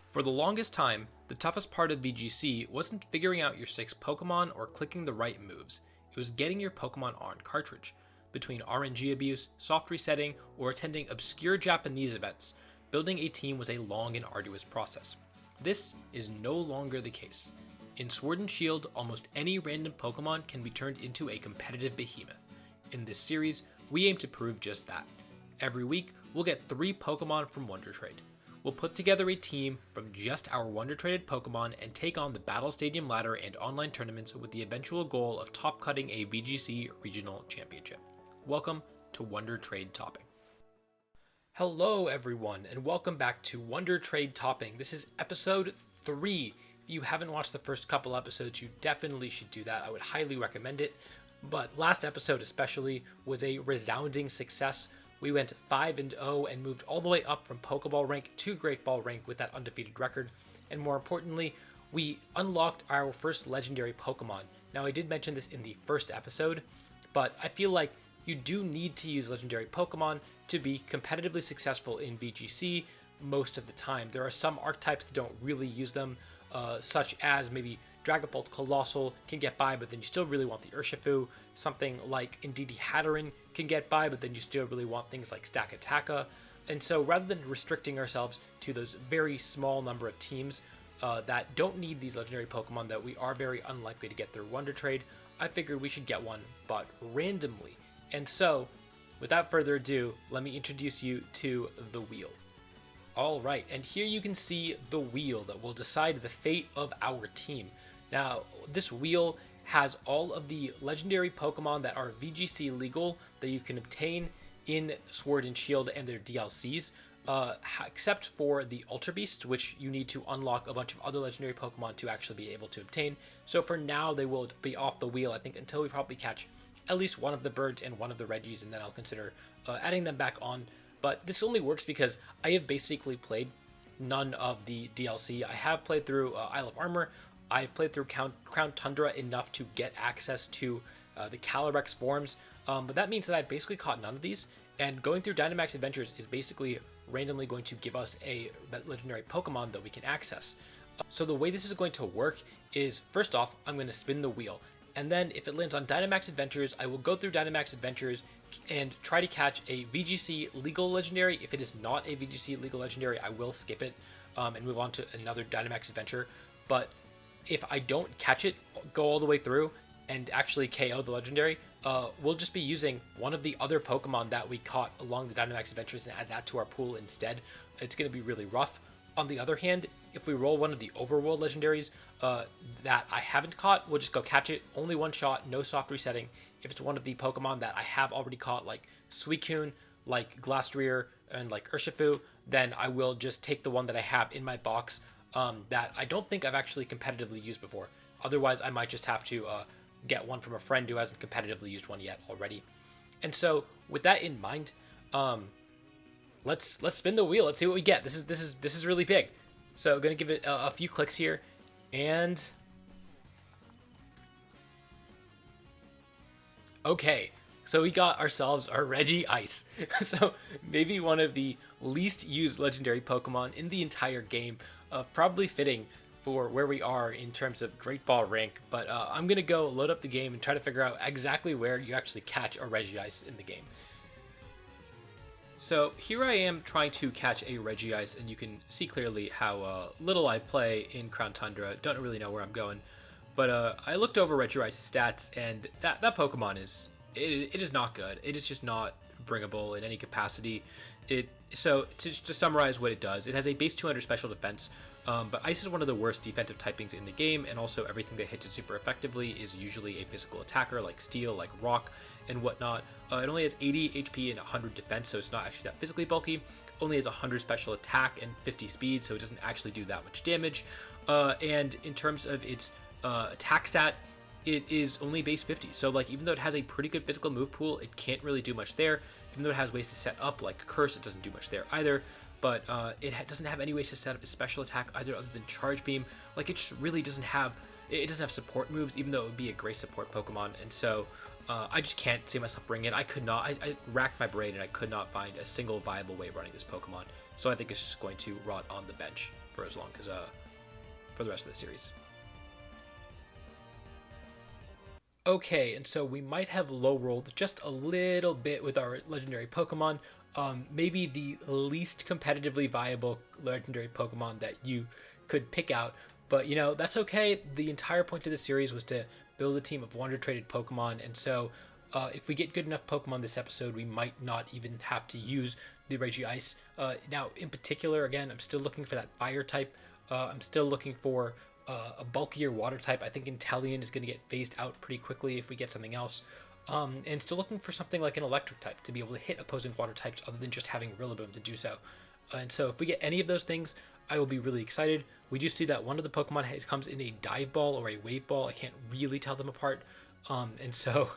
For the longest time, the toughest part of VGC wasn't figuring out your 6 Pokemon or clicking the right moves, it was getting your Pokemon on cartridge. Between RNG abuse, soft resetting, or attending obscure Japanese events, building a team was a long and arduous process. This is no longer the case. In Sword and Shield, almost any random Pokemon can be turned into a competitive behemoth. In this series, we aim to prove just that. Every week, we'll get 3 Pokemon from Wonder Trade. We'll put together a team from just our Wonder Traded Pokemon and take on the Battle Stadium ladder and online tournaments with the eventual goal of top cutting a VGC Regional Championship. Welcome to Wonder Trade Topping. Hello everyone, and welcome back to Wonder Trade Topping. This is episode 3. If you haven't watched the first couple episodes, you definitely should do that. I would highly recommend it. But last episode especially was a resounding success. We went 5-0 and moved all the way up from Pokeball rank to Great Ball rank with that undefeated record. And more importantly, we unlocked our first legendary Pokemon. Now, I did mention this in the first episode, but I feel like you do need to use legendary Pokemon to be competitively successful in VGC most of the time. There are some archetypes that don't really use them, such as maybe Dragapult Colossal can get by, but then you still really want the Urshifu. Something like Indeedee Hatterene can get by, but then you still really want things like Stakataka. And so rather than restricting ourselves to those very small number of teams that don't need these legendary Pokemon that we are very unlikely to get through Wonder Trade, I figured we should get one, but randomly. And so, without further ado, let me introduce you to the wheel. Alright, and here you can see the wheel that will decide the fate of our team. Now, this wheel has all of the legendary Pokemon that are VGC legal that you can obtain in Sword and Shield and their DLCs, except for the Ultra Beasts, which you need to unlock a bunch of other legendary Pokemon to actually be able to obtain. So for now, they will be off the wheel, I think, until we probably catch at least one of the birds and one of the Reggies, and then I'll consider adding them back on. But this only works because I have basically played none of the DLC. I have played through Isle of Armor. I've played through Crown Tundra enough to get access to the Calyrex forms, but that means that I've basically caught none of these, and going through Dynamax Adventures is basically randomly going to give us a legendary Pokemon that we can access. So the way this is going to work is, first off, I'm going to spin the wheel, and then if it lands on Dynamax Adventures, I will go through Dynamax Adventures and try to catch a VGC legal legendary. If it is not a VGC legal legendary, I will skip it and move on to another Dynamax Adventure. But if I don't catch it, go all the way through and actually KO the legendary, we'll just be using one of the other Pokemon that we caught along the Dynamax Adventures and add that to our pool instead. It's going to be really rough. On the other hand, if we roll one of the Overworld legendaries that I haven't caught, we'll just go catch it. Only one shot, no soft resetting. If it's one of the Pokemon that I have already caught, like Suicune, like Glastrier, and like Urshifu, then I will just take the one that I have in my box that I don't think I've actually competitively used before. Otherwise, I might just have to get one from a friend who hasn't competitively used one yet already. And so, with that in mind, let's spin the wheel. Let's see what we get. This is really big. So, I'm gonna give it a few clicks here, and okay. So we got ourselves our Regice. So maybe one of the least used legendary Pokemon in the entire game. Probably fitting for where we are in terms of Great Ball rank. But I'm going to go load up the game and try to figure out exactly where you actually catch a Regice in the game. So here I am trying to catch a Regice, and you can see clearly how little I play in Crown Tundra. Don't really know where I'm going. But I looked over Regice's stats, and that Pokemon is... It is not good. It is just not bringable in any capacity. So to summarize what it does, it has a base 200 special defense, but Ice is one of the worst defensive typings in the game, and also everything that hits it super effectively is usually a physical attacker like Steel, like Rock, and whatnot. It only has 80 HP and 100 defense, so it's not actually that physically bulky. Only has 100 special attack and 50 speed, so it doesn't actually do that much damage. And in terms of its attack stat, it is only base 50, so like even though it has a pretty good physical move pool, it can't really do much there. Even though it has ways to set up like Curse, it doesn't do much there either. But it doesn't have any ways to set up a special attack either other than Charge Beam. Like it just really doesn't have support moves, even though it would be a great support Pokemon. And so I just can't see myself bringing it. I could not. I racked my brain and I could not find a single viable way of running this Pokemon. So I think it's just going to rot on the bench for as long as for the rest of the series. Okay, and so we might have low rolled just a little bit with our legendary Pokemon. Maybe the least competitively viable legendary Pokemon that you could pick out. But, that's okay. The entire point of the series was to build a team of Wonder Traded Pokemon. And so if we get good enough Pokemon this episode, we might not even have to use the Regice. Now, in particular, again, I'm still looking for that Fire type. I'm still looking for a bulkier Water type. I think Inteleon is going to get phased out pretty quickly if we get something else. And still looking for something like an Electric type to be able to hit opposing Water types other than just having Rillaboom to do so. And so if we get any of those things, I will be really excited. We do see that one of the Pokemon comes in a Dive Ball or a Wave Ball. I can't really tell them apart. And so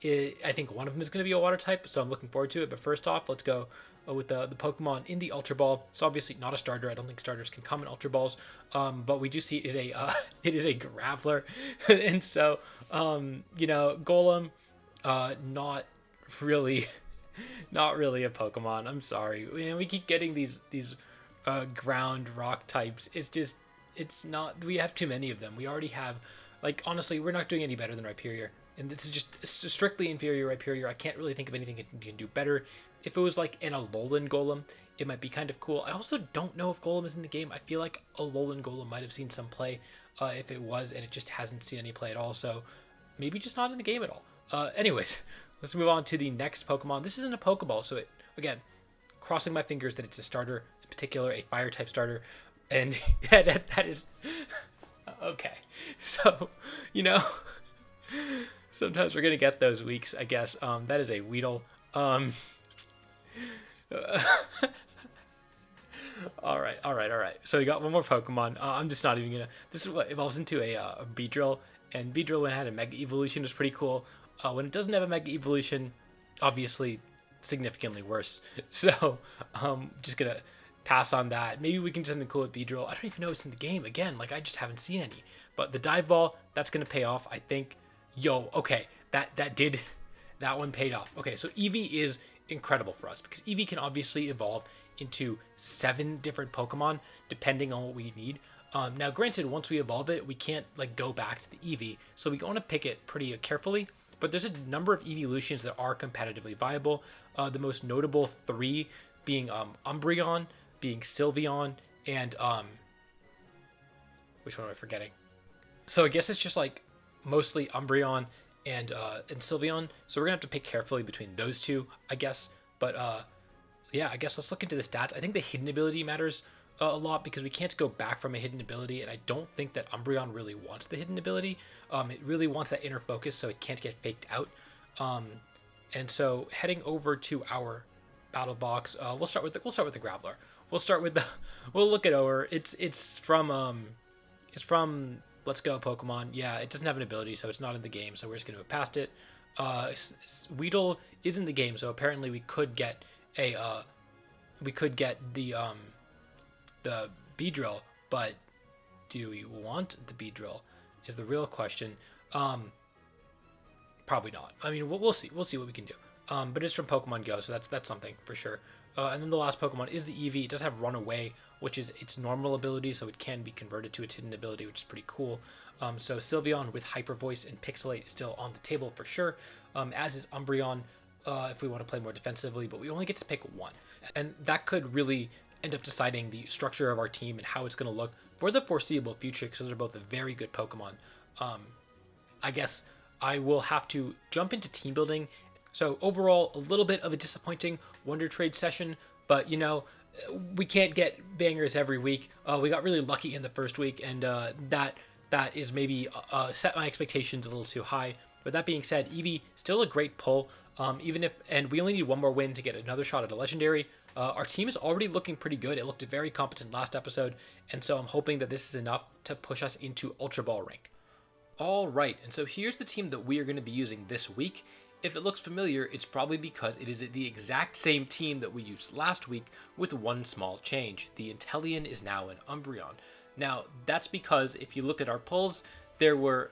I think one of them is going to be a Water type, so I'm looking forward to it. But first off, let's go with the Pokemon in the Ultra Ball. So obviously not a starter. I don't think starters can come in Ultra Balls. But we do see it is a Graveler. And so, Golem, not really a Pokemon. I'm sorry. Man, we keep getting these ground rock types. It's not, we have too many of them. We already have, honestly, we're not doing any better than Rhyperior. And this is just strictly inferior Rhyperior. I can't really think of anything it can do better. If it was like an Alolan Golem, it might be kind of cool. I also don't know if Golem is in the game. I feel like Alolan Golem might have seen some play if it was, and it just hasn't seen any play at all. So maybe just not in the game at all. Anyways, let's move on to the next Pokemon. This isn't a Pokeball, so again, crossing my fingers that it's a starter, in particular a Fire type starter, and that is okay. So, sometimes we're gonna get those weeks, I guess. That is a Weedle. All right. So we got one more Pokemon. I'm just not even gonna. This is what evolves into a Beedrill, and Beedrill, when it had a Mega Evolution, was pretty cool. When it doesn't have a Mega Evolution, obviously significantly worse. So just gonna pass on that. Maybe we can do something cool with Beedrill. I don't even know it's in the game. Again, I just haven't seen any. But the Dive Ball, that's gonna pay off, I think. Okay, that one paid off. Okay, so Eevee is incredible for us because Eevee can obviously evolve into 7 different Pokemon depending on what we need. Now, granted, once we evolve it, we can't go back to the Eevee, so we want to pick it pretty carefully. But there's a number of evolutions that are competitively viable. The most notable 3 being Umbreon, being Sylveon, and which one am I forgetting? So I guess it's just mostly Umbreon and Sylveon. So we're gonna have to pick carefully between those 2, I guess. But yeah, I guess let's look into the stats. I think the hidden ability matters a lot because we can't go back from a hidden ability, and I don't think that Umbreon really wants the hidden ability. It really wants that inner focus, so it can't get faked out. And so heading over to our battle box, we'll start with the Graveler. We'll look it over. It's from Let's Go Pokemon. Yeah, it doesn't have an ability, so it's not in the game, so we're just gonna move past it. Weedle is in the game, so apparently we could get the Beedrill, but do we want the Beedrill is the real question. Probably not. I mean, we'll see what we can do. But it's from Pokemon Go, so that's something for sure. And then the last Pokemon is the Eevee. It does have Runaway, which is its normal ability, so it can be converted to its hidden ability, which is pretty cool. So Sylveon with Hyper Voice and Pixelate is still on the table for sure, as is Umbreon if we want to play more defensively, but we only get to pick one. And that could really end up deciding the structure of our team and how it's going to look for the foreseeable future, because those are both very good Pokemon. I guess I will have to jump into team building. So overall, a little bit of a disappointing Wonder Trade session, but we can't get bangers every week. We got really lucky in the first week, and that is maybe set my expectations a little too high. But that being said, Eevee still a great pull. And we only need one more win to get another shot at a legendary. Our team is already looking pretty good. It looked very competent last episode, and so I'm hoping that this is enough to push us into Ultra Ball rank. All right, and so here's the team that we are going to be using this week. If it looks familiar, it's probably because it is the exact same team that we used last week with one small change. The Inteleon is now an Umbreon. Now, that's because if you look at our pulls, there were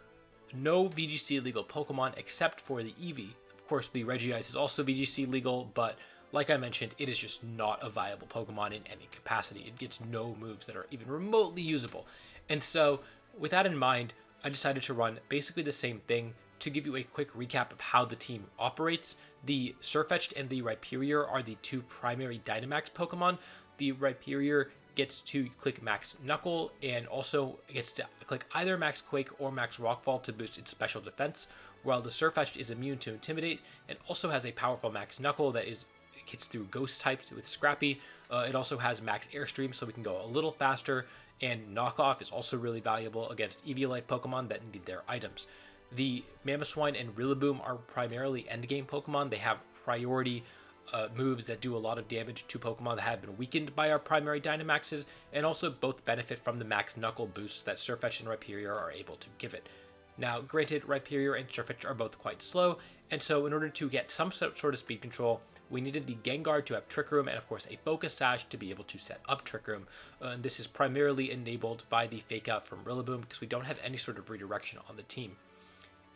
no VGC legal Pokemon except for the Eevee. Of course, the Regice is also VGC legal, but like I mentioned, it is just not a viable Pokemon in any capacity. It gets no moves that are even remotely usable. And so, with that in mind, I decided to run basically the same thing. To give you a quick recap of how the team operates, the Sirfetch'd and the Rhyperior are the two primary Dynamax Pokemon. The Rhyperior gets to click Max Knuckle and also gets to click either Max Quake or Max Rockfall to boost its special defense, while the Sirfetch'd is immune to Intimidate and also has a powerful Max Knuckle that hits through Ghost types with Scrappy. It also has Max Airstream, so we can go a little faster, and Knockoff is also really valuable against Eviolite Pokemon that need their items. The Mamoswine and Rillaboom are primarily endgame Pokemon. They have priority moves that do a lot of damage to Pokemon that have been weakened by our primary Dynamaxes, and also both benefit from the Max Knuckle boosts that Sirfetch'd and Rhyperior are able to give it. Now, granted, Rhyperior and Sirfetch'd are both quite slow, and so in order to get some sort of speed control, we needed the Gengar to have Trick Room and, of course, a Focus Sash to be able to set up Trick Room. And this is primarily enabled by the Fake Out from Rillaboom because we don't have any sort of redirection on the team.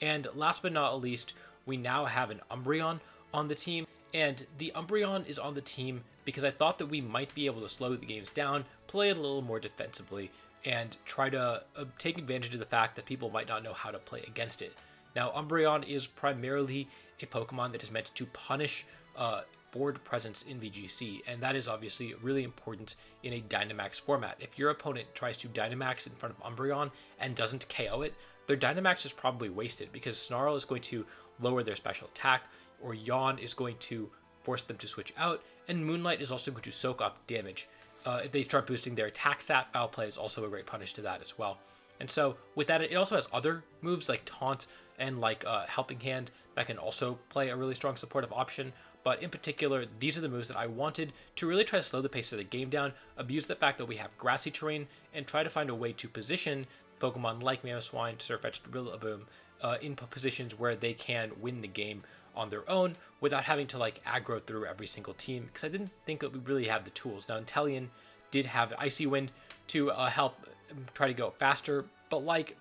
And last but not least, we now have an Umbreon on the team. And the Umbreon is on the team because I thought that we might be able to slow the games down, play it a little more defensively, and try to take advantage of the fact that people might not know how to play against it. Now, Umbreon is primarily a Pokemon that is meant to punish board presence in VGC, and that is obviously really important in a Dynamax format. If your opponent tries to Dynamax in front of Umbreon and doesn't KO it, their Dynamax is probably wasted because Snarl is going to lower their special attack, or Yawn is going to force them to switch out, and Moonlight is also going to soak up damage. If they start boosting their attack stat, Foul Play is also a great punish to that as well. And so with that, it also has other moves like Taunt and like Helping Hand that can also play a really strong supportive option. But in particular, these are the moves that I wanted to really try to slow the pace of the game down, abuse the fact that we have grassy terrain, and try to find a way to position Pokemon like Mamoswine, Sirfetch'd, Rillaboom in positions where they can win the game on their own without having to like aggro through every single team, because I didn't think that we really had the tools. Now, Inteleon did have Icy Wind to help try to go faster, but like,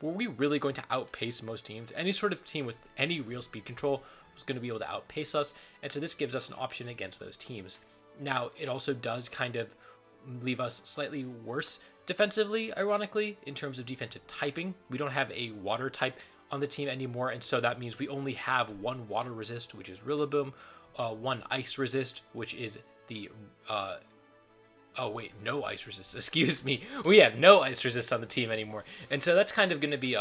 were we really going to outpace most teams? Any sort of team with any real speed control was going to be able to outpace us, and so this gives us an option against those teams. Now, it also does kind of leave us slightly worse defensively, ironically, in terms of defensive typing. We don't have a water type on the team anymore, and so that means we only have one water resist, which is Rillaboom, one ice resist, which is the no ice resist. Excuse me. We have no ice resist on the team anymore. And so that's kind of going to be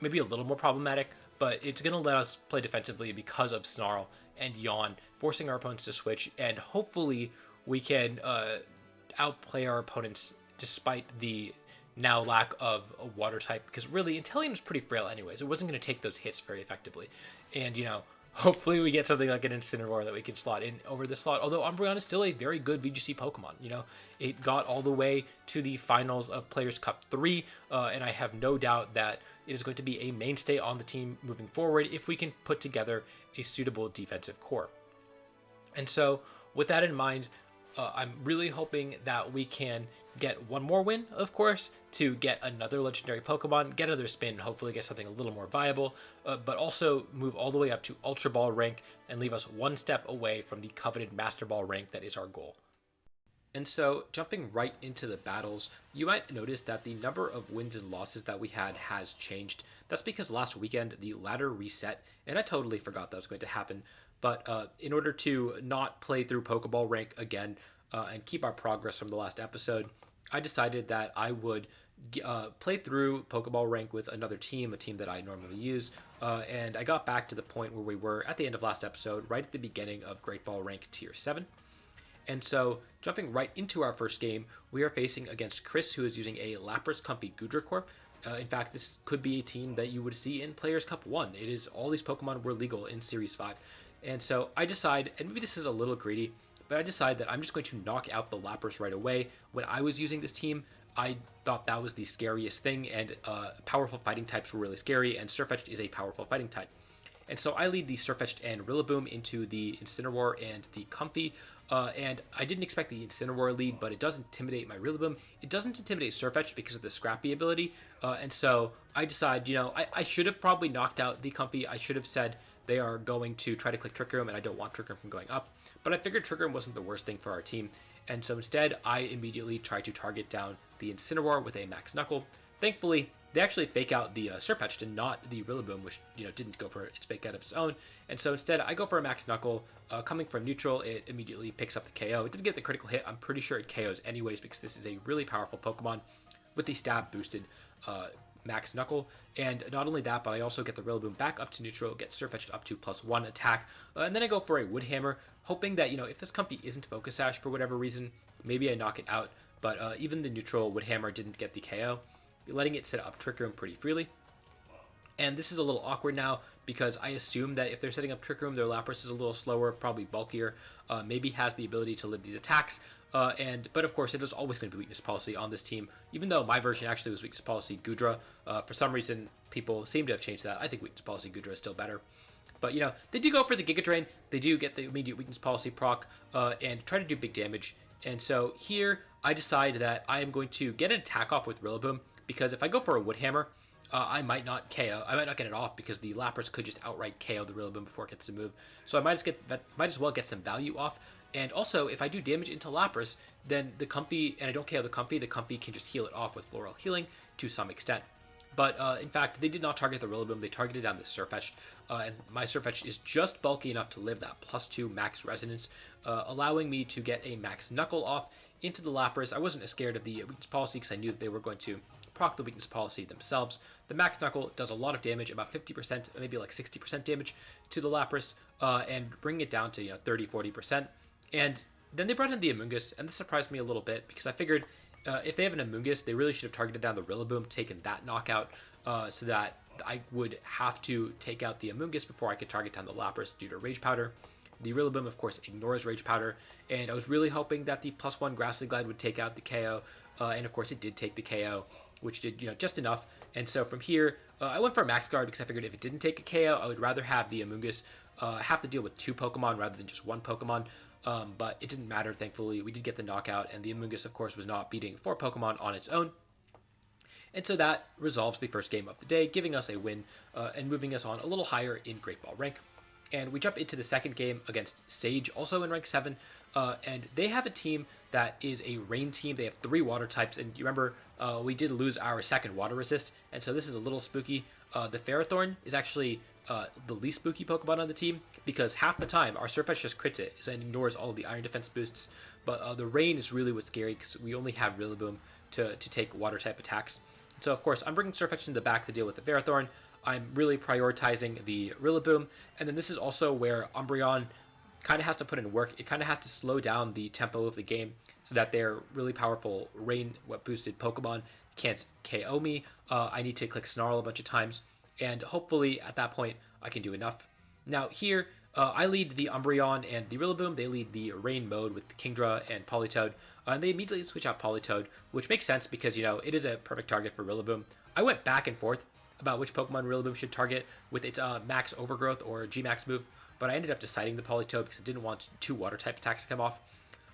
maybe a little more problematic, but it's going to let us play defensively because of Snarl and Yawn, forcing our opponents to switch, and hopefully we can outplay our opponents despite the now lack of a water type, because really Inteleon was pretty frail anyways. It wasn't going to take those hits very effectively. And, hopefully we get something like an Incineroar that we can slot in over the slot, although Umbreon is still a very good VGC Pokemon. It got all the way to the finals of Players Cup 3, and I have no doubt that it is going to be a mainstay on the team moving forward if we can put together a suitable defensive core. And so with that in mind, I'm really hoping that we can get one more win, of course, to get another legendary Pokemon, get another spin, hopefully get something a little more viable, but also move all the way up to Ultra Ball rank and leave us one step away from the coveted Master Ball rank that is our goal. And so, jumping right into the battles, you might notice that the number of wins and losses that we had has changed. That's because last weekend the ladder reset, and I totally forgot that was going to happen. But in order to not play through Pokeball rank again and keep our progress from the last episode, I decided that I would play through Pokeball rank with another team, a team that I normally use. And I got back to the point where we were at the end of last episode, right at the beginning of Great Ball rank tier 7. And so, jumping right into our first game, we are facing against Chris, who is using a Lapras Comfy Goodra. In fact, this could be a team that you would see in Players Cup 1. It is all these Pokemon were legal in Series 5. And so I decide, and maybe this is a little greedy, but I decide that I'm just going to knock out the Lapras right away. When I was using this team, I thought that was the scariest thing, and powerful fighting types were really scary, and Sirfetch'd is a powerful fighting type. And so I lead the Sirfetch'd and Rillaboom into the Incineroar and the Comfy. and I didn't expect the Incineroar lead, but it does intimidate my Rillaboom. It doesn't intimidate Sirfetch'd because of the Scrappy ability, and so I decide, I should have probably knocked out the Comfy. I should have said they are going to try to click Trick Room, and I don't want Trick Room from going up. But I figured Trick Room wasn't the worst thing for our team, and so instead I immediately tried to target down the Incineroar with a Max Knuckle. Thankfully, they actually fake out the Sirfetch'd and not the Rillaboom, which didn't go for its fake out of its own. And so instead, I go for a Max Knuckle. Coming from neutral, it immediately picks up the KO. It doesn't get the critical hit. I'm pretty sure it KOs anyways because this is a really powerful Pokemon with the stab boosted Max Knuckle. And not only that, but I also get the Rillaboom back up to neutral, get Sirfetch'd up to +1 attack, and then I go for a Wood Hammer, hoping that if this Comfy isn't Focus Sash for whatever reason, maybe I knock it out. But even the neutral Wood Hammer didn't get the KO, letting it set up Trick Room pretty freely. And this is a little awkward now because I assume that if they're setting up Trick Room, their Lapras is a little slower, probably bulkier, maybe has the ability to live these attacks. But of course, it was always going to be weakness policy on this team, even though my version actually was weakness policy Gudra. For some reason, people seem to have changed that. I think weakness policy Gudra is still better. But they do go for the Giga Drain. They do get the immediate weakness policy proc and try to do big damage. And so here, I decide that I am going to get an attack off with Rillaboom because if I go for a Wood Hammer, I might not KO. I might not get it off because the Lapras could just outright KO the Rillaboom before it gets to move. So I might as well get some value off. And also, if I do damage into Lapras, then the Comfy, and I don't KO the Comfy can just heal it off with Floral Healing to some extent. But in fact, they did not target the Rillaboom. They targeted down the Sirfetch'd, and my Sirfetch'd is just bulky enough to live that +2 max resonance, allowing me to get a Max Knuckle off into the Lapras. I wasn't as scared of the weakness policy because I knew that they were going to proc the weakness policy themselves. The Max Knuckle does a lot of damage, about 50%, maybe like 60% damage to the Lapras, and bringing it down to 30-40%. And then they brought in the Amoonguss, and this surprised me a little bit because I figured if they have an Amoonguss, they really should have targeted down the Rillaboom, taken that knockout, so that I would have to take out the Amoonguss before I could target down the Lapras due to Rage Powder. The Rillaboom, of course, ignores Rage Powder, and I was really hoping that the +1 Grassy Glide would take out the KO, and of course it did take the KO, which did just enough. And so from here, I went for a Max Guard because I figured if it didn't take a KO, I would rather have the Amoonguss have to deal with 2 Pokemon rather than just 1 Pokemon. But it didn't matter, thankfully. We did get the knockout, and the Amoonguss, of course, was not beating 4 Pokemon on its own. And so that resolves the first game of the day, giving us a win and moving us on a little higher in Great Ball rank. And we jump into the second game against Sage, also in rank 7. And they have a team that is a rain team. They have 3 water types. And you remember, we did lose our second water resist. And so this is a little spooky. The Ferrothorn is actually the least spooky Pokemon on the team because half the time our Sirfetch'd just crits it and ignores all of the Iron Defense boosts. But the rain is really what's scary because we only have Rillaboom to take water type attacks. So of course I'm bringing Sirfetch'd in the back to deal with the Ferrothorn. I'm really prioritizing the Rillaboom, and then this is also where Umbreon kind of has to put in work. It kind of has to slow down the tempo of the game so that their really powerful rain boosted Pokemon can't KO me. I need to click Snarl a bunch of times, and hopefully at that point I can do enough. Now here, I lead the Umbreon and the Rillaboom. They lead the Rain mode with the Kingdra and Politoed, and they immediately switch out Politoed, which makes sense because, it is a perfect target for Rillaboom. I went back and forth about which Pokemon Rillaboom should target with its Max Overgrowth or G-Max move, but I ended up deciding the Politoed because I didn't want 2 Water-type attacks to come off.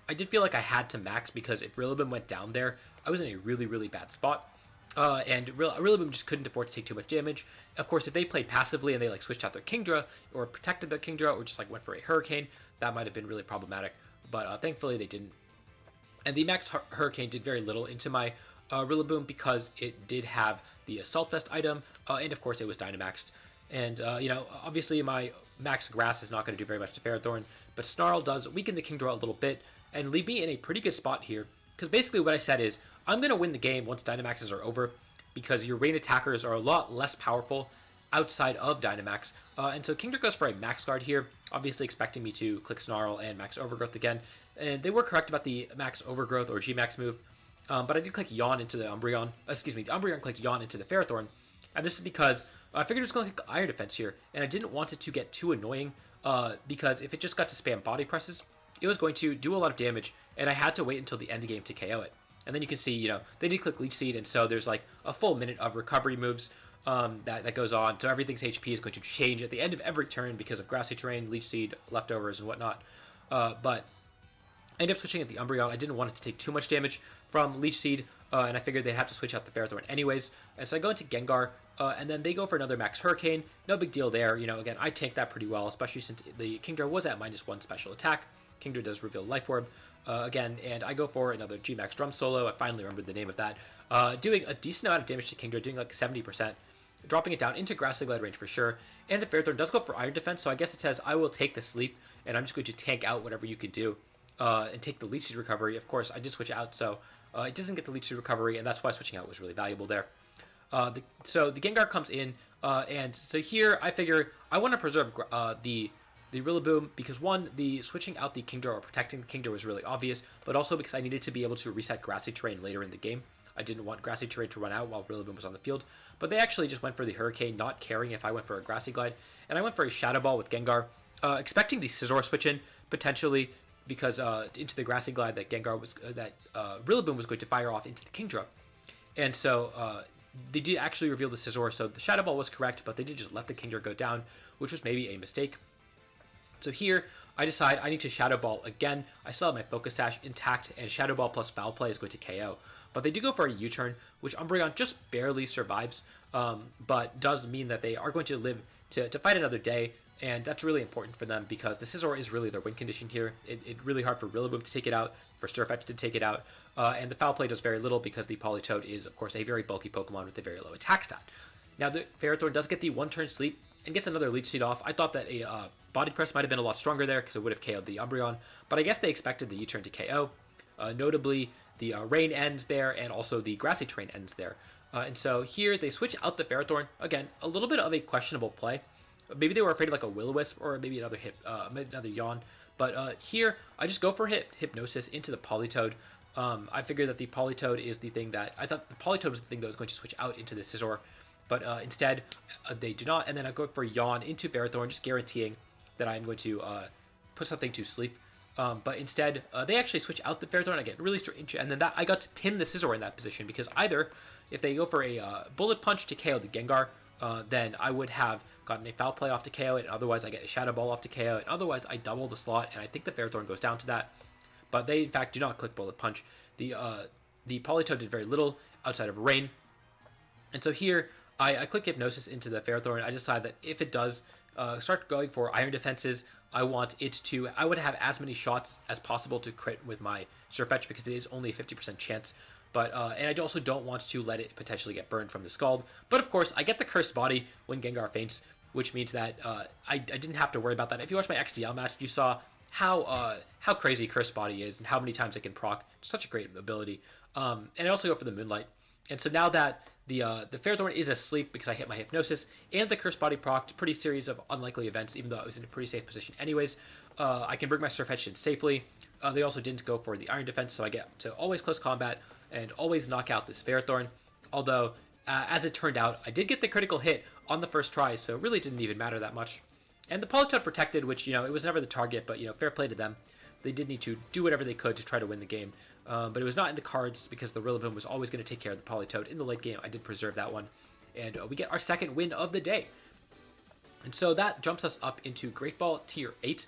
I did feel like I had to Max because if Rillaboom went down there, I was in a really, really bad spot. And Rillaboom just couldn't afford to take too much damage. Of course, if they played passively and they switched out their Kingdra or protected their Kingdra or just went for a Hurricane, that might have been really problematic. But thankfully they didn't. And the Max Hurricane did very little into my Rillaboom because it did have the Assault Vest item, and of course it was Dynamaxed. And obviously my Max Grass is not going to do very much to Ferrothorn, but Snarl does weaken the Kingdra a little bit and leave me in a pretty good spot here. Because basically what I said is, I'm going to win the game once Dynamaxes are over, because your rain attackers are a lot less powerful outside of Dynamax. And so Kingdra goes for a Max Guard here, obviously expecting me to click Snarl and Max Overgrowth again. And they were correct about the Max Overgrowth or G-Max move, but I did click Yawn into the Umbreon. The Umbreon clicked Yawn into the Ferrothorn. And this is because I figured it was going to click Iron Defense here, and I didn't want it to get too annoying, because if it just got to spam body presses, it was going to do a lot of damage, and I had to wait until the end game to KO it. And then you can see, they did click Leech Seed, and so there's a full minute of recovery moves that goes on. So everything's HP is going to change at the end of every turn because of Grassy Terrain, Leech Seed, leftovers, and whatnot. But I ended up switching at the Umbreon. I didn't want it to take too much damage from Leech Seed, and I figured they'd have to switch out the Ferrothorn anyways. And so I go into Gengar, and then they go for another Max Hurricane. No big deal there. Again, I tanked that pretty well, especially since the Kingdra was at -1 special attack. Kingdra does reveal Life Orb again, and I go for another G-Max Drum Solo. I finally remembered the name of that. Doing a decent amount of damage to Kingdra, doing like 70%. Dropping it down into Grassy Glide range for sure. And the Ferrothorn does go for Iron Defense, so I guess it says, I will take the sleep, and I'm just going to tank out whatever you could do. And take the Leech Seed recovery. Of course, I did switch out, so it doesn't get the Leech Seed recovery, and that's why switching out was really valuable there. So the Gengar comes in, and so here I figure I want to preserve the Rillaboom because one, the switching out the Kingdra or protecting the Kingdra was really obvious, but also because I needed to be able to reset Grassy Terrain later in the game. I didn't want Grassy Terrain to run out while Rillaboom was on the field, but they actually just went for the Hurricane, not caring if I went for a Grassy Glide, and I went for a Shadow Ball with Gengar, expecting the Scizor switch in potentially. Because into the Grassy Glide that Rillaboom was going to fire off into the Kingdra. And so they did actually reveal the Scizor, so the Shadow Ball was correct, but they did just let the Kingdra go down, which was maybe a mistake. So here, I decide I need to Shadow Ball again. I still have my Focus Sash intact, and Shadow Ball plus Foul Play is going to KO. But they do go for a U-turn, which Umbreon just barely survives, but does mean that they are going to live to fight another day. And that's really important for them because the Scizor is really their win condition here. It's really hard for Rillaboom to take it out, for Surfetch to take it out, and the Foul Play does very little because the Politoed is, of course, a very bulky Pokemon with a very low attack stat. Now, the Ferrothorn does get the one-turn sleep and gets another Leech Seed off. I thought that a Body Press might have been a lot stronger there because it would have KO'd the Umbreon, but I guess they expected the U-turn to KO. Notably, the Rain ends there, and also the Grassy Terrain ends there. And so here, they switch out the Ferrothorn. Again, a little bit of a questionable play. Maybe they were afraid of like a Will-O-Wisp or maybe another Yawn. But here, I just go for Hypnosis into the Politoed. I figured that the Politoed is the thing that... I thought the Politoed was the thing that was going to switch out into the Scizor. But instead, they do not. And then I go for Yawn into Ferrothorn, just guaranteeing that I'm going to put something to sleep. But instead, they actually switch out the Ferrothorn. I get really strange. And then I got to pin the Scizor in that position because either if they go for a Bullet Punch to KO the Gengar, then I would have gotten a Foul Play off to KO it, and otherwise I get a Shadow Ball off to KO it, and otherwise I double the slot, and I think the Ferrothorn goes down to that. But they, in fact, do not click Bullet Punch. The Politoed did very little outside of Rain. And so here, I click Hypnosis into the Ferrothorn. I decide that if it does start going for Iron Defenses, I would have as many shots as possible to crit with my Surfetch because it is only a 50% chance. But and I also don't want to let it potentially get burned from the Scald. But of course, I get the Cursed Body when Gengar faints, which means that I didn't have to worry about that. If you watched my XDL match, you saw how crazy Cursed Body is and how many times it can proc. Such a great ability. And I also go for the Moonlight. And so now that the Ferrothorn is asleep because I hit my Hypnosis and the Cursed Body procced, pretty series of unlikely events, even though I was in a pretty safe position anyways, I can bring my Surfetch in safely. They also didn't go for the Iron Defense, so I get to always close combat and always knock out this Ferrothorn. Although, as it turned out, I did get the critical hit on the first try, so it really didn't even matter that much. And the Politoed protected, which, it was never the target, but, fair play to them. They did need to do whatever they could to try to win the game. But it was not in the cards because the Rillaboom was always going to take care of the Politoed in the late game. I did preserve that one. And we get our second win of the day. And so that jumps us up into Great Ball Tier 8.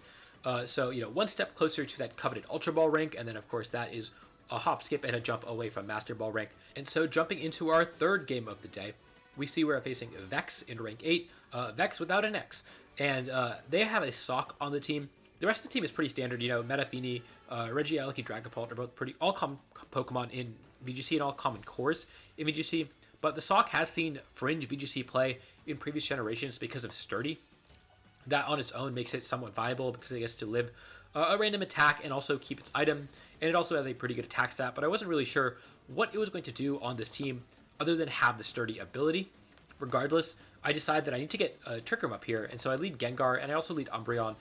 So, one step closer to that coveted Ultra Ball rank, and then, of course, that is a hop, skip, and a jump away from Master Ball rank. And so, jumping into our third game of the day, we see we're facing Vex in rank 8, Vex without an X. And they have a Sock on the team. The rest of the team is pretty standard, Metafini, Regieleki, Dragapult are both pretty all common Pokemon in VGC and all common cores in VGC. But the Sock has seen fringe VGC play in previous generations because of Sturdy. That on its own makes it somewhat viable because it gets to live a random attack and also keep its item. And it also has a pretty good attack stat, but I wasn't really sure what it was going to do on this team other than have the Sturdy ability. Regardless, I decided that I need to get a Trick Room up here, and so I lead Gengar, and I also lead Umbreon,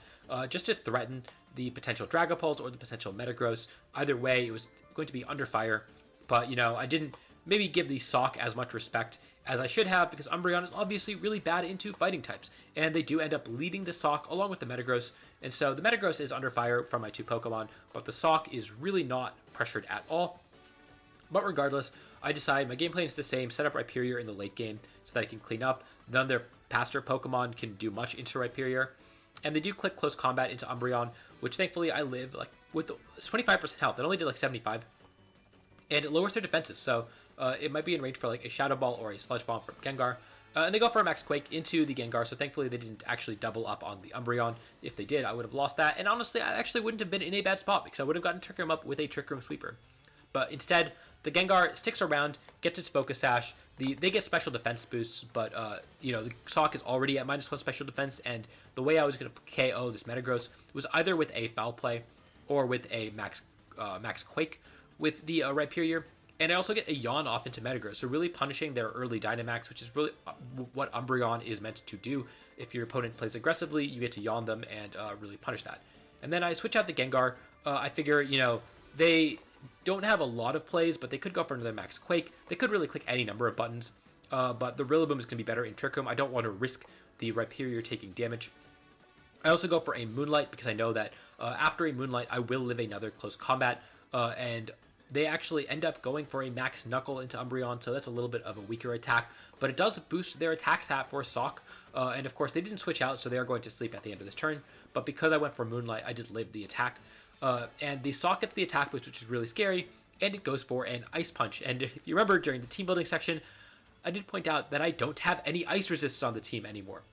just to threaten the potential Dragapult or the potential Metagross. Either way, it was going to be under fire, but, I didn't maybe give the Sock as much respect as I should have, because Umbreon is obviously really bad into fighting types, and they do end up leading the Sock along with the Metagross, and so the Metagross is under fire from my two Pokemon, but the Sock is really not pressured at all. But regardless, I decide my game plan is the same, set up Rhyperior in the late game so that I can clean up. None of their pastor Pokemon can do much into Rhyperior, and they do click Close Combat into Umbreon, which thankfully I live like with 25% health. It only did like 75, and it lowers their defenses, so it might be in range for like a Shadow Ball or a Sludge Bomb from Gengar. And they go for a Max Quake into the Gengar, so thankfully they didn't actually double up on the Umbreon. If they did, I would have lost that, and honestly, I actually wouldn't have been in a bad spot because I would have gotten Trick Room up with a Trick Room Sweeper. But instead, the Gengar sticks around, gets its Focus Sash. They get special defense boosts, but the Sawk is already at -1 special defense, and the way I was going to KO this Metagross was either with a Foul Play or with a Max Quake with the Rhyperior. And I also get a Yawn off into Metagross, so really punishing their early Dynamax, which is really what Umbreon is meant to do. If your opponent plays aggressively, you get to Yawn them and really punish that. And then I switch out the Gengar. I figure, they don't have a lot of plays, but they could go for another Max Quake. They could really click any number of buttons, but the Rillaboom is going to be better in Trick Room. I don't want to risk the Rhyperior taking damage. I also go for a Moonlight because I know that after a Moonlight, I will live another close combat, and they actually end up going for a Max Knuckle into Umbreon, so that's a little bit of a weaker attack, but it does boost their attack stat for Sawk, and of course they didn't switch out, so they are going to sleep at the end of this turn, but because I went for Moonlight, I did live the attack, and the Sawk gets the attack boost, which is really scary, and it goes for an Ice Punch, and if you remember during the team building section, I did point out that I don't have any Ice Resists on the team anymore.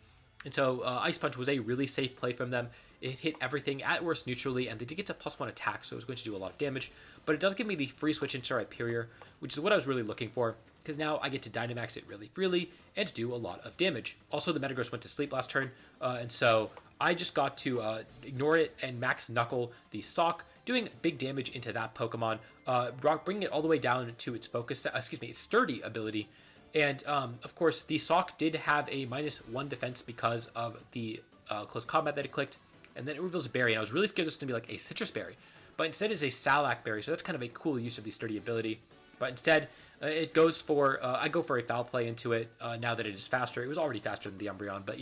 And so Ice Punch was a really safe play from them. It hit everything at worst neutrally, and they did get to +1 attack, so it was going to do a lot of damage. But it does give me the free switch into Rhyperior, which is what I was really looking for, because now I get to Dynamax it really freely and do a lot of damage. Also, the Metagross went to sleep last turn, and so I just got to ignore it and Max Knuckle the Sawk, doing big damage into that Pokemon, bringing it all the way down to its its Sturdy ability. And, of course, the Sawk did have a -1 defense because of the close combat that it clicked, and then it reveals a berry, and I was really scared this was going to be like a Citrus Berry, but instead it's a Salac Berry, so that's kind of a cool use of the Sturdy ability. But instead, it goes for, I go for a Foul Play into it now that it is faster. It was already faster than the Umbreon, but,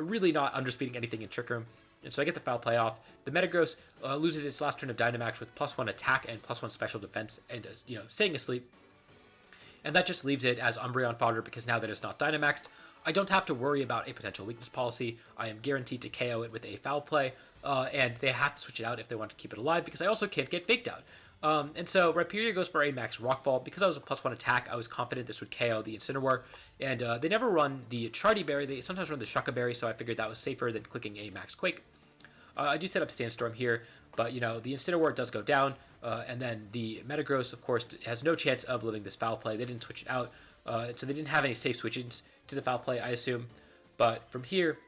really not underspeeding anything in Trick Room. And so I get the Foul Play off. The Metagross loses its last turn of Dynamax with +1 attack and +1 special defense, and staying asleep. And that just leaves it as Umbreon fodder because now that it's not Dynamaxed, I don't have to worry about a potential weakness policy. I am guaranteed to KO it with a Foul Play, and they have to switch it out if they want to keep it alive because I also can't get Faked Out. And so Rhyperior goes for a Max Rock Ball. Because I was a +1 attack, I was confident this would KO the Incineroar, and they never run the Chardy Berry. They sometimes run the Shucka Berry, so I figured that was safer than clicking a Max Quake. I do set up Sandstorm here, but the Incineroar does go down, and then the Metagross, of course, has no chance of living this Foul Play. They didn't switch it out, so they didn't have any safe switches to the Foul Play, I assume. But from here,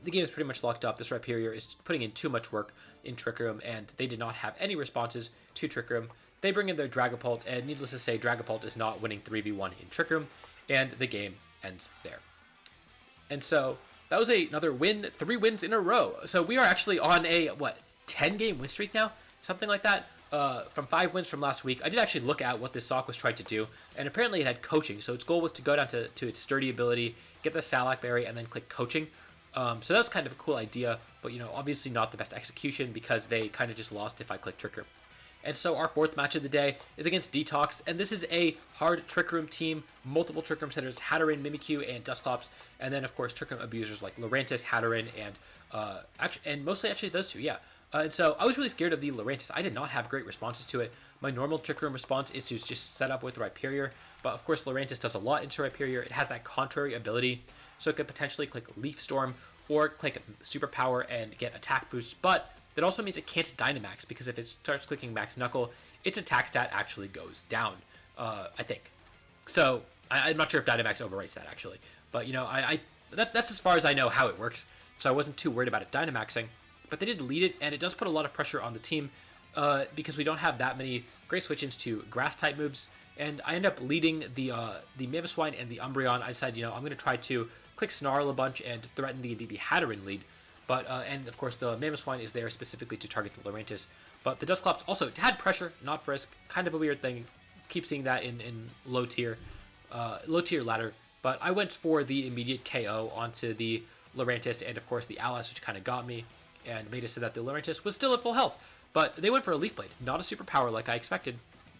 the game is pretty much locked up. This Rhyperior is putting in too much work in Trick Room, and they did not have any responses to Trick Room. They bring in their Dragapult, and needless to say, Dragapult is not winning 3v1 in Trick Room, and the game ends there. And so that was another win, 3 wins in a row. So we are actually on a, 10-game win streak now? Something like that. From 5 wins from last week. I did actually look at what this Sawk was trying to do, and apparently it had Coaching. So its goal was to go down to its Sturdy ability, get the Salac Berry, and then click Coaching. So that's kind of a cool idea, but obviously not the best execution because they kind of just lost if I click Trick Room. And so our 4th match of the day is against Detox, and this is a hard Trick Room team, multiple Trick Room setters, Hatterene, Mimikyu, and Dusclops, and then of course Trick Room abusers like Lurantis, Hatterene, and mostly actually those two, yeah. And so I was really scared of the Lurantis. I did not have great responses to it. My normal Trick Room response is to just set up with Rhyperior, but of course Lurantis does a lot into Rhyperior. It has that contrary ability, so it could potentially click Leaf Storm or click Superpower and get attack boost, but that also means it can't Dynamax, because if it starts clicking Max Knuckle, its attack stat actually goes down, I think. So I'm not sure if Dynamax overwrites that, actually. But, that's as far as I know how it works, so I wasn't too worried about it Dynamaxing. But they did lead it, and it does put a lot of pressure on the team, because we don't have that many great switch-ins to Grass-type moves, and I end up leading the Mamoswine and the Umbreon. I decided, I'm going to try to click Snarl a bunch and threaten the Hatterene lead. But, and of course, the Mamoswine is there specifically to target the Lurantis. But the Dusclops also had pressure, not Frisk. Kind of a weird thing. Keep seeing that in low tier ladder. But I went for the immediate KO onto the Lurantis and, of course, the Alas, which kind of got me and made it so that the Lurantis was still at full health. But they went for a Leaf Blade, not a superpower like I expected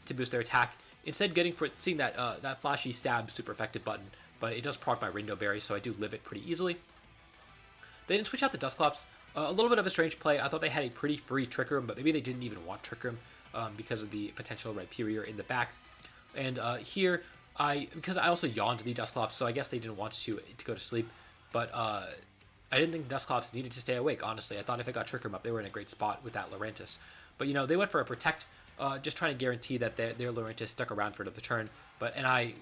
to boost their attack. Instead, seeing that flashy stab super effective button. But it does proc my Ringo Berry, so I do live it pretty easily. They didn't switch out the Dusclops. A little bit of a strange play. I thought they had a pretty free Trick Room, but maybe they didn't even want Trick Room because of the potential Rhyperior in the back. And here, because I also yawned the Dusclops, so I guess they didn't want to go to sleep. But I didn't think Dusclops needed to stay awake, honestly. I thought if it got Trick Room up, they were in a great spot with that Lurantis. But, they went for a Protect, just trying to guarantee that their Lurantis stuck around for another turn. And I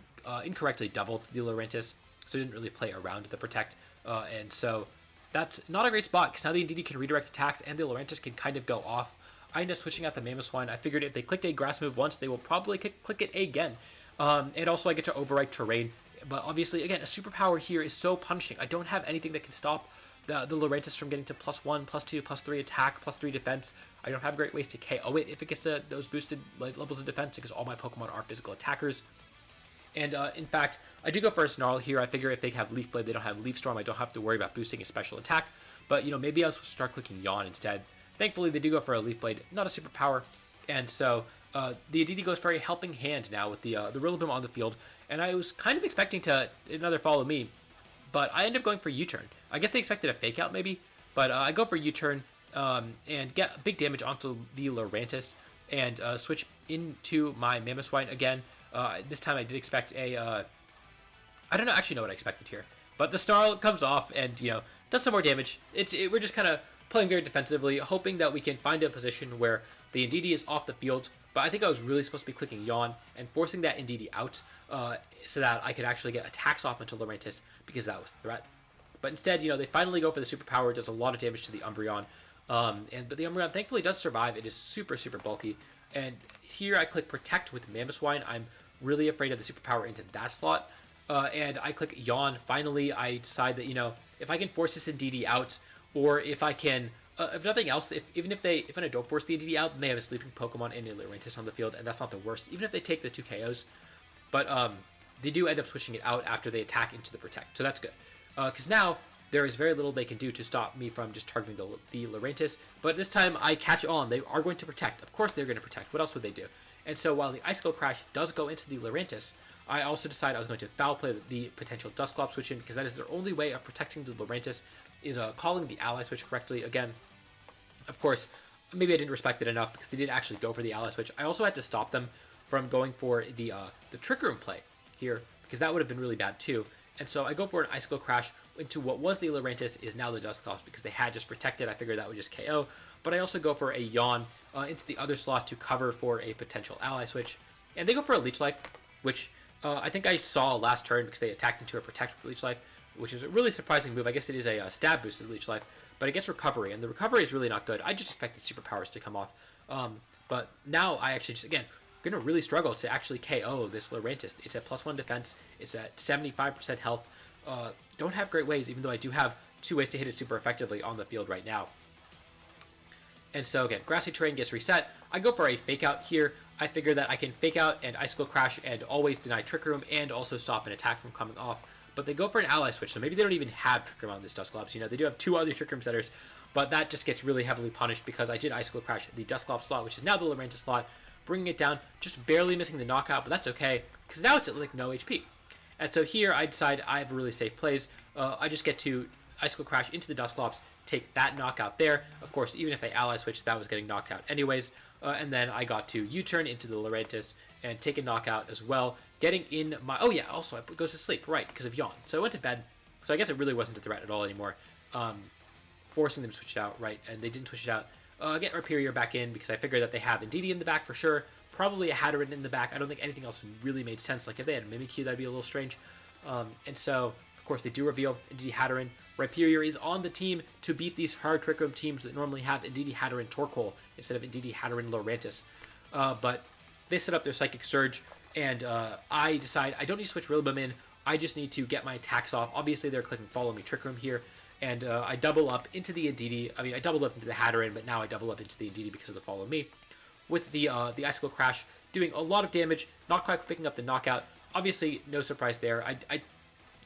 incorrectly doubled the Lurantis, so I didn't really play around the Protect. And so that's not a great spot, because now the Indeedee can redirect attacks, and the Lurantis can kind of go off. I ended up switching out the Mamoswine. I figured if they clicked a Grass move once, they will probably click it again. And also I get to overwrite terrain. But obviously, again, a superpower here is so punishing. I don't have anything that can stop the Lurantis from getting to +1, +2, +3 attack, +3 defense. I don't have great ways to KO it if it gets to those boosted levels of defense, because all my Pokemon are physical attackers. And in fact, I do go for a Snarl here. I figure if they have Leaf Blade, they don't have Leaf Storm. I don't have to worry about boosting a special attack. But, maybe I'll start clicking Yawn instead. Thankfully, they do go for a Leaf Blade, not a superpower. And so the Indeedee goes for a helping hand now with the Rillaboom on the field. And I was kind of expecting to another Follow Me, but I end up going for U-Turn. I guess they expected a Fake Out maybe, but I go for U-Turn and get big damage onto the Lurantis and switch into my Mamoswine again. This time I did expect I don't actually know what I expected here. But the Snarl comes off and, does some more damage. We're just kind of playing very defensively, hoping that we can find a position where the Indeedee is off the field. But I think I was really supposed to be clicking Yawn and forcing that Indeedee out so that I could actually get attacks off into Lurantis, because that was the threat. But instead, they finally go for the superpower. It does a lot of damage to the Umbreon. But the Umbreon thankfully does survive. It is super, super bulky. And here I click Protect with Mamoswine. I'm really afraid of the superpower into that slot. And I click Yawn. Finally, I decide that, if I can force this Indeedee out, or if I can, if nothing else, if I don't force the Indeedee out, then they have a sleeping Pokemon and a Lurantis on the field, and that's not the worst, even if they take the 2 KOs. But they do end up switching it out after they attack into the Protect, so that's good. Because now there is very little they can do to stop me from just targeting the Lurantis. But this time I catch on. They are going to Protect. Of course they're going to Protect. What else would they do? And so while the Icicle Crash does go into the Lurantis, I also decided I was going to foul play the potential Dusclops switch in, because that is their only way of protecting the Lurantis, is calling the Ally Switch correctly. Again, of course, maybe I didn't respect it enough because they did actually go for the Ally Switch. I also had to stop them from going for the Trick Room play here, because that would have been really bad too. And so I go for an Icicle Crash into what was the Lurantis is now the Dusclops, because they had just protected. I figured that would just KO. But I also go for a Yawn into the other slot to cover for a potential Ally Switch. And they go for a Leech Life, which I think I saw last turn because they attacked into a Protect with Leech Life, which is a really surprising move. I guess it is a stab boosted Leech Life, but it gets Recovery, and the Recovery is really not good. I just expected superpowers to come off. But now I actually just, again, going to really struggle to actually KO this Lurantis. It's at +1 defense. It's at 75% health. Don't have great ways, even though I do have 2 ways to hit it super effectively on the field right now. And so again, Grassy Terrain gets reset. I go for a Fake Out here. I figure that I can Fake Out and Icicle Crash and always deny Trick Room and also stop an attack from coming off. But they go for an Ally Switch, so maybe they don't even have Trick Room on this Dusclops. They do have 2 other Trick Room setters, but that just gets really heavily punished because I did Icicle Crash the Dusclops slot, which is now the Lurantis slot, bringing it down, just barely missing the knockout, but that's okay, because now it's at like no HP. And so here I decide I have really safe plays. I just get to Icicle Crash into the Dusclops, take that knockout there. Of course, even if they Ally Switch, that was getting knocked out anyways. And then I got to U-turn into the Lurantis and take a knockout as well, getting in my... Oh yeah, also it goes to sleep, right, because of Yawn. So I went to bed, so I guess it really wasn't a threat at all anymore. Forcing them to switch it out, right, and they didn't switch it out. Get Rhyperior back in because I figured that they have Indeedee in the back for sure, probably a Hatterene in the back. I don't think anything else really made sense. Like if they had Mimikyu, that'd be a little strange. And so, of course, they do reveal Indeedee Hatterene. Rhyperior is on the team to beat these hard Trick Room teams that normally have Indeedee Hatterene Torkoal instead of Indeedee Hatterene Lurantis. But they set up their Psychic Surge, and I decide I don't need to switch Rillaboom in. I just need to get my attacks off. Obviously, they're clicking Follow Me Trick Room here, and I double up into the Indeedee. I mean, I doubled up into the Hatterene, but now I double up into the Indeedee because of the Follow Me. With the Icicle Crash doing a lot of damage, not quite picking up the knockout. Obviously, no surprise there. I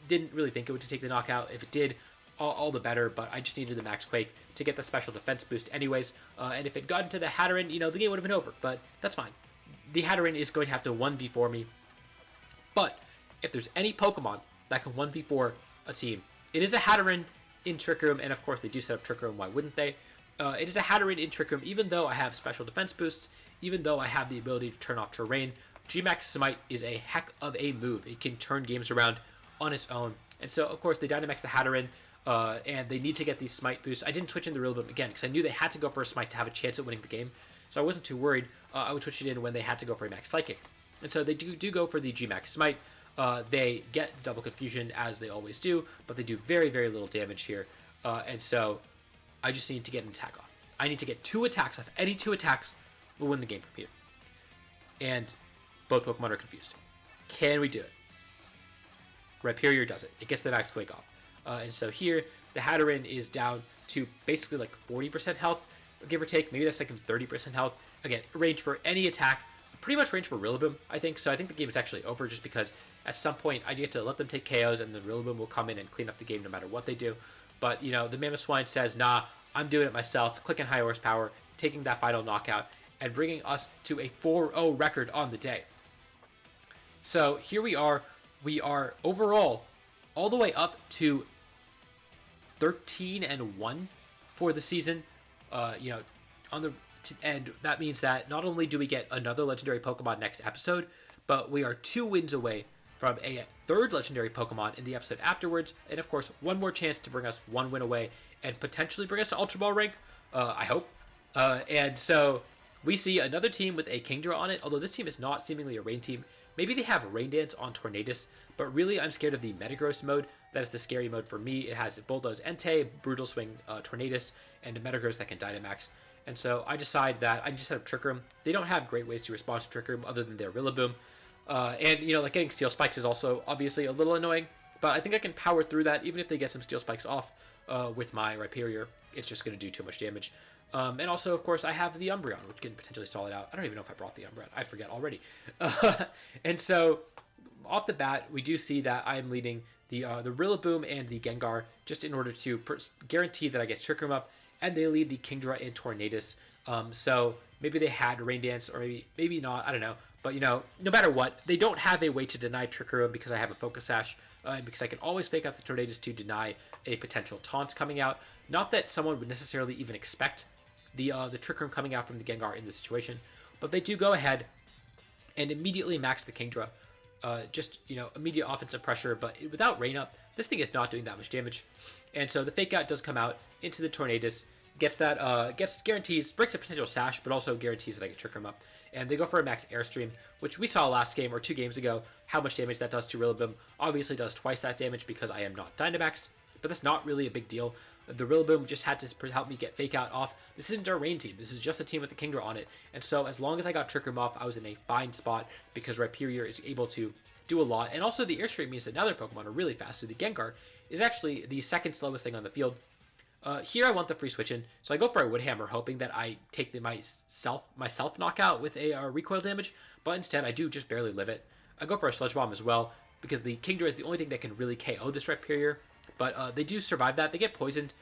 didn't really think it would take the knockout. If it did, all the better, but I just needed the Max Quake to get the special defense boost anyways. And if it got into the Hatterene, the game would have been over, but that's fine. The Hatterene is going to have to 1v4 me. But if there's any Pokemon that can 1v4 a team, it is a Hatterene in Trick Room, and of course they do set up Trick Room, why wouldn't they? It is a Hatterene in Trick Room, even though I have special defense boosts, even though I have the ability to turn off terrain. Gmax Smite is a heck of a move. It can turn games around on its own. And so, of course, they Dynamax the Hatterene, and they need to get these Smite boosts. I didn't switch in the Rillaboom again, because I knew they had to go for a Smite to have a chance at winning the game. So I wasn't too worried. I would switch it in when they had to go for a Max Psychic. And so they do go for the Gmax Smite. They get Double Confusion, as they always do, but they do very, very little damage here. And so I just need to get an attack off. I need to get 2 attacks off. Any 2 attacks will win the game from here. And both Pokemon are confused. Can we do it? Rhyperior does it. It gets the Max Quake off. And so here, the Hatterene is down to basically like 40% health, give or take. Maybe that's like 30% health. Again, range for any attack. Pretty much range for Rillaboom, I think. So I think the game is actually over, just because at some point I get to let them take KOs and the Rillaboom will come in and clean up the game no matter what they do. But, you know, the Mamoswine says, nah, I'm doing it myself, clicking high horsepower, taking that final knockout, and bringing us to a 4-0 record on the day. So here we are. We are overall all the way up to 13-1 for the season. And that means that not only do we get another legendary Pokemon next episode, but we are 2 wins away from a 3rd legendary Pokemon in the episode afterwards, and of course 1 more chance to bring us 1 win away and potentially bring us to Ultra Ball rank. I hope. And so we see another team with a Kingdra on it, although this team is not seemingly a rain team. Maybe they have Rain Dance on Tornadus, but really I'm scared of the Metagross mode. That is the scary mode for me. It has Bulldoze Entei, Brutal Swing Tornadus, and a Metagross that can Dynamax. And so I decide that I just set up Trick Room. They don't have great ways to respond to Trick Room other than their Rillaboom. And, you know, like getting Steel Spikes is also obviously a little annoying, but I think I can power through that. Even if they get some Steel Spikes off with my Rhyperior, it's just going to do too much damage. And also, of course, I have the Umbreon, which can potentially stall it out. I don't even know if I brought the Umbreon. I forget already. And so, off the bat, we do see that I'm leading the Rillaboom and the Gengar just in order to guarantee that I get Trick Room up, and they lead the Kingdra and Tornadus. So maybe they had Rain Dance, or maybe not. I don't know. But, you know, no matter what, they don't have a way to deny Trick Room because I have a Focus Sash, because I can always fake out the Tornadus to deny a potential taunt coming out. Not that someone would necessarily even expect the Trick Room coming out from the Gengar in this situation, but they do go ahead and immediately max the Kingdra. Just, you know, immediate offensive pressure, but without Rain Up, this thing is not doing that much damage. And so the Fake Out does come out into the Tornadus, gets guarantees, breaks a potential Sash, but also guarantees that I can Trick Room up. And they go for a max Airstream, which we saw last game or 2 games ago, how much damage that does to Rillaboom. Obviously does twice that damage because I am not Dynamaxed, but that's not really a big deal. The Rillaboom just had to help me get Fake Out off. This isn't our rain team. This is just a team with a Kingdra on it. And so as long as I got Trick Room off, I was in a fine spot because Rhyperior is able to do a lot. And also the Airstream means that now their Pokemon are really fast. So the Gengar is actually the 2nd slowest thing on the field. Here I want the free switch in, so I go for a Wood Hammer, hoping that I take my self knockout with a recoil damage, but instead I do just barely live it. I go for a Sludge Bomb as well, because the Kingdra is the only thing that can really KO this Rhyperior, but they do survive that. They get poisoned,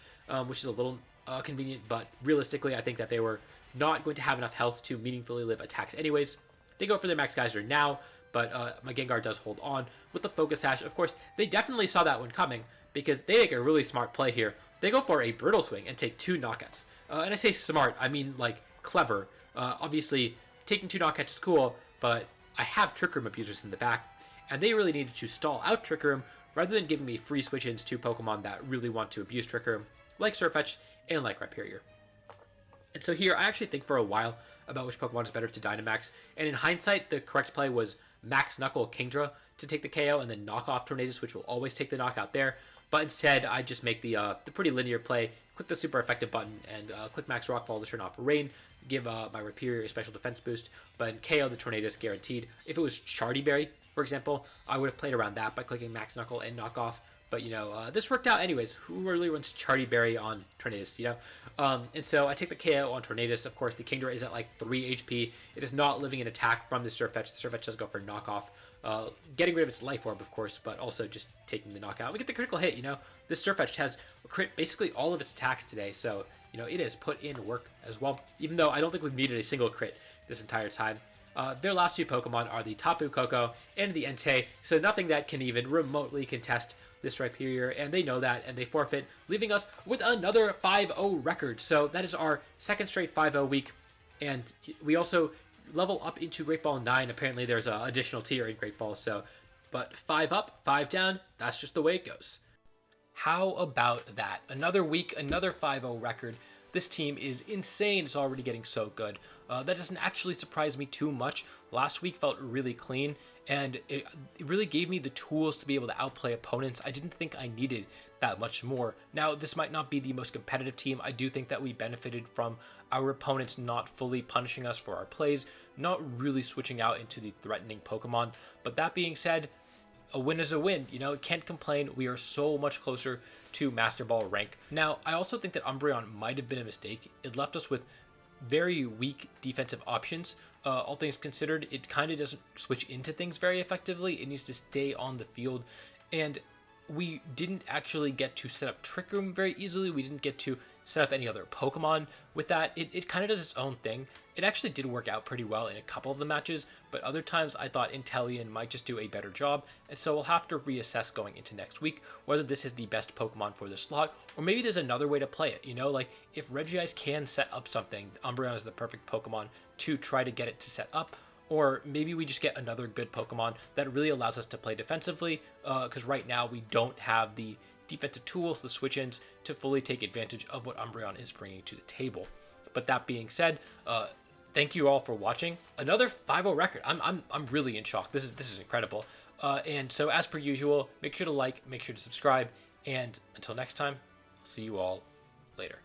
which is a little convenient, but realistically I think that they were not going to have enough health to meaningfully live attacks anyways. They go for their Max Geyser now, but my Gengar does hold on with the Focus Sash. Of course, they definitely saw that one coming, because they make a really smart play here. They go for a Brutal Swing and take 2 knockouts. And I say smart, I mean like clever. Obviously, taking 2 knockouts is cool, but I have Trick Room abusers in the back, and they really needed to stall out Trick Room rather than giving me free switch-ins to Pokemon that really want to abuse Trick Room, like Sirfetch'd and like Rhyperior. And so here, I actually think for a while about which Pokemon is better to Dynamax, and in hindsight, the correct play was Max Knuckle Kingdra to take the KO and then knock off Tornadus, which will always take the knockout there. But instead, I just make the pretty linear play, click the super effective button, and click Max Rockfall to turn off Rain, give my Rhyperior a special defense boost, but KO the Tornadus guaranteed. If it was Chardy Berry, for example, I would have played around that by clicking Max Knuckle and Knock Off. But, you know, this worked out anyways. Who really wants Chardy Berry on Tornadus, you know? And so I take the KO on Tornadus. Of course, the Kingdra is at like 3 HP. It is not living an attack from the Sirfetch'd. The Sirfetch'd does go for Knock Off. Getting rid of its Life Orb, of course, but also just taking the knockout. We get the critical hit, you know? This Sirfetch'd has crit basically all of its attacks today, so, you know, it has put in work as well, even though I don't think we've needed a single crit this entire time. Their last 2 Pokemon are the Tapu Koko and the Entei, so nothing that can even remotely contest this stripe here, and they know that, and they forfeit, leaving us with another 5-0 record. So that is our second straight 5-0 week, and we also level up into Great Ball 9. Apparently there's an additional tier in Great Ball, so, but 5 up, 5 down, that's just the way it goes. How about that? Another week, another 5-0 record. This team is insane. It's already getting so good. That doesn't actually surprise me too much. Last week felt really clean, and it really gave me the tools to be able to outplay opponents. I didn't think I needed that much more. Now, this might not be the most competitive team. I do think that we benefited from our opponents not fully punishing us for our plays, not really switching out into the threatening Pokemon. But that being said, a win is a win. Can't complain. We are so much closer to Master Ball rank. Now, I also think that Umbreon might have been a mistake. It left us with very weak defensive options. All things considered, it kind of doesn't switch into things very effectively. It needs to stay on the field. And we didn't actually get to set up Trick Room very easily. We didn't get to set up any other Pokemon with that. It kind of does its own thing. It actually did work out pretty well in a couple of the matches, but other times I thought Inteleon might just do a better job, and so we'll have to reassess going into next week whether this is the best Pokemon for the slot, or maybe there's another way to play it. Like if Regice can set up something, Umbreon is the perfect Pokemon to try to get it to set up. Or maybe we just get another good Pokemon that really allows us to play defensively, because right now we don't have the defensive tools, the switch-ins, to fully take advantage of what Umbreon is bringing to the table. But that being said, thank you all for watching. Another 5-0 record. I'm really in shock. This is incredible. And so as per usual, make sure to like, make sure to subscribe, and until next time, I'll see you all later.